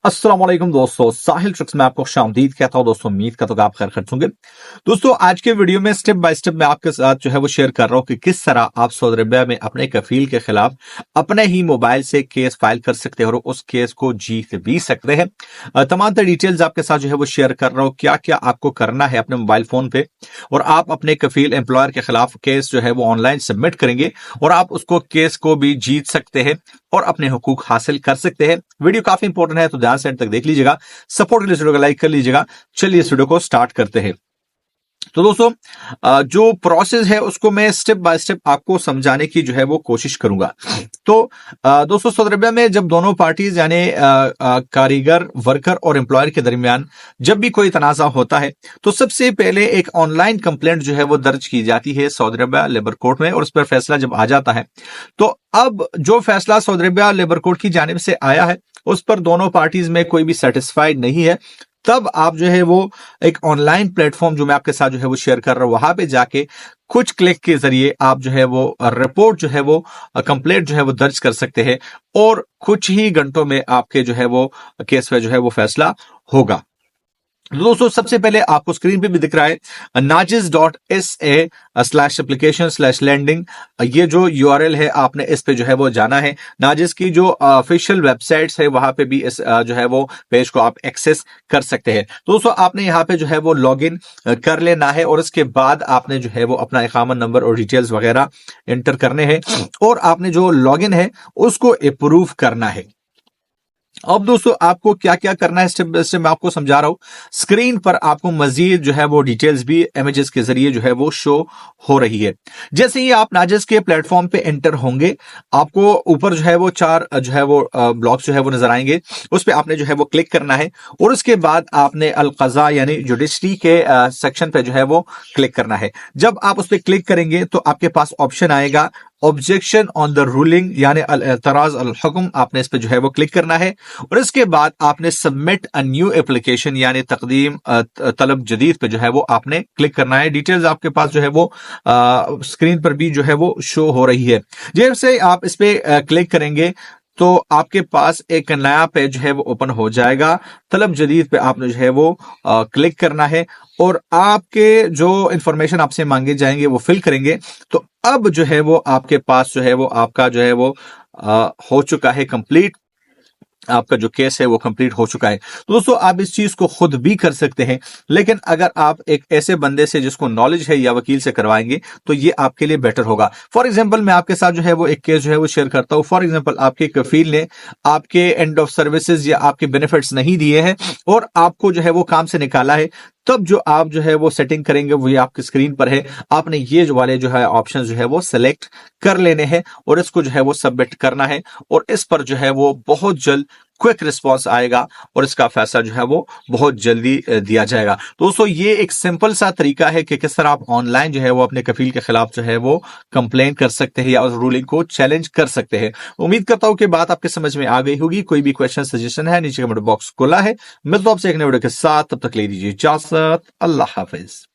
अस्सलाम वालेकुम दोस्तों, साहिल ट्रिक्स में आपको खुशामदीद कहता हूं। दोस्तों उम्मीद करता हूं कि आप खैर खैरियत होंगे। दोस्तों आज के वीडियो में स्टेप बाय स्टेप मैं आपके साथ जो है वो शेयर कर रहा हूं कि किस तरह आप सऊदी अरबिया में अपने कफील के खिलाफ अपने ही मोबाइल से केस फाइल कर सकते हैं और उस केस को जीत भी सकते हैं। तमाम तरह डिटेल्स आपके साथ जो है वो शेयर कर रहा हूं, क्या क्या आपको करना है अपने मोबाइल फोन पे और आप अपने कफील एम्प्लॉयर के खिलाफ केस जो है वो ऑनलाइन सबमिट करेंगे और आप उसको केस को भी जीत सकते हैं और अपने हुकूक हासिल कर सकते हैं। वीडियो काफी इंपॉर्टेंट है तो ध्यान से एंड तक देख लीजिएगा। सपोर्ट के लिए इस वीडियो को लाइक कर लीजिएगा। चलिए इस वीडियो को स्टार्ट करते हैं। तो दोस्तों जो प्रोसेस है उसको मैं स्टेप बाय स्टेप आपको समझाने की जो है वो कोशिश करूंगा। तो दोस्तों सऊदी अरबिया में जब दोनों पार्टीज यानी कारीगर वर्कर और एम्प्लॉयर के दरमियान जब भी कोई तनाजा होता है तो सबसे पहले एक ऑनलाइन कंप्लेंट जो है वो दर्ज की जाती है सऊदी अरबिया लेबर कोर्ट में और उस पर फैसला जब आ जाता है तो अब जो फैसला सऊदी अरबिया लेबर कोर्ट की जानिब से आया है उस पर दोनों पार्टीज में कोई भी सेटिस्फाइड नहीं है, तब आप जो है वो एक ऑनलाइन प्लेटफॉर्म जो मैं आपके साथ जो है वो शेयर कर रहा हूं वहां पे जाके कुछ क्लिक के जरिए आप जो है वो रिपोर्ट जो है वो कंप्लेंट जो है वो दर्ज कर सकते हैं और कुछ ही घंटों में आपके जो है वो केस पे जो है वो फैसला होगा। दोस्तों सबसे पहले आपको स्क्रीन पे भी दिख रहा है najiz.sa/application/lending। ये जो यूआरएल है आपने इस पे जो है वो जाना है। नाजिज की जो ऑफिशियल वेबसाइट्स है वहां पे भी इस जो है वो पेज को आप एक्सेस कर सकते हैं। दोस्तों आपने यहाँ पे जो है वो लॉग इन कर लेना है और इसके बाद आपने जो है वो अपना इकामा नंबर और डिटेल्स वगैरह एंटर करने हैं और आपने जो लॉग इन है उसको अप्रूव करना है। अब दोस्तों आपको क्या क्या करना है स्टेप बाय स्टेप मैं आपको समझा रहा हूं। स्क्रीन पर आपको मजीद जो है वो डिटेल्स भी इमेजेस के जरिए जो है वो शो हो रही है। जैसे ही आप नाजिज के प्लेटफॉर्म पे एंटर होंगे आपको ऊपर जो है वो चार जो है वो ब्लॉक्स जो है वो नजर आएंगे, उस पर आपने जो है वो क्लिक करना है और उसके बाद आपने अल कज़ा यानी जुडिशरी के सेक्शन पे जो है वो क्लिक करना है। जब आप उस पर क्लिक करेंगे तो आपके पास ऑप्शन आएगा ऑब्जेक्शन ऑन द रूलिंग यानी अल एतराज अल हुक्म, आपने इस पे जो है वो क्लिक करना है और इसके बाद आपने सबमिट अ न्यू एप्लीकेशन यानी तकदीम तलब जदीद पे जो है वो आपने क्लिक करना है। डिटेल्स आपके पास जो है वो स्क्रीन पर भी जो है वो शो हो रही है। जैसे आप इस पे क्लिक करेंगे तो आपके पास एक नया पेज है वो ओपन हो जाएगा। तलब जदीद पे आपने जो है वो क्लिक करना है और आपके जो इंफॉर्मेशन आपसे मांगे जाएंगे वो फिल करेंगे। तो अब जो है वो आपके पास जो है वो आपका जो है वो हो चुका है कंप्लीट, आपका जो केस है वो कंप्लीट हो चुका है। तो दोस्तों आप इस चीज को खुद भी कर सकते हैं, लेकिन अगर आप एक ऐसे बंदे से जिसको नॉलेज है या वकील से करवाएंगे तो ये आपके लिए बेटर होगा। फॉर एग्जांपल मैं आपके साथ जो है वो एक केस जो है वो शेयर करता हूं। फॉर एग्जांपल आपके कफील ने आपके एंड ऑफ सर्विसेज या आपके बेनिफिट्स नहीं दिए हैं और आपको जो है वो काम से निकाला है, तब जो आप जो है वो सेटिंग करेंगे वो ये आपकी स्क्रीन पर है। आपने ये जो वाले जो है ऑप्शन जो है वो सिलेक्ट कर लेने हैं और इसको जो है वो सबमिट करना है और इस पर जो है वो बहुत जल्द क्विक रिस्पॉन्स आएगा और इसका फैसला जो है वो बहुत जल्दी दिया जाएगा। दोस्तों ये एक सिंपल सा तरीका है कि किस तरह आप ऑनलाइन जो है वो अपने कफील के खिलाफ जो है वो कंप्लेन कर सकते हैं या उस रूलिंग को चैलेंज कर सकते हैं। उम्मीद करता हूं कि बात आपके समझ में आ गई होगी। कोई भी क्वेश्चन सजेशन है नीचे कमेंट बॉक्स खुला है। मिलता हूं आपसे एक नए वीडियो के साथ, तब तक ले लीजिए इजाजत। अल्लाह हाफिज।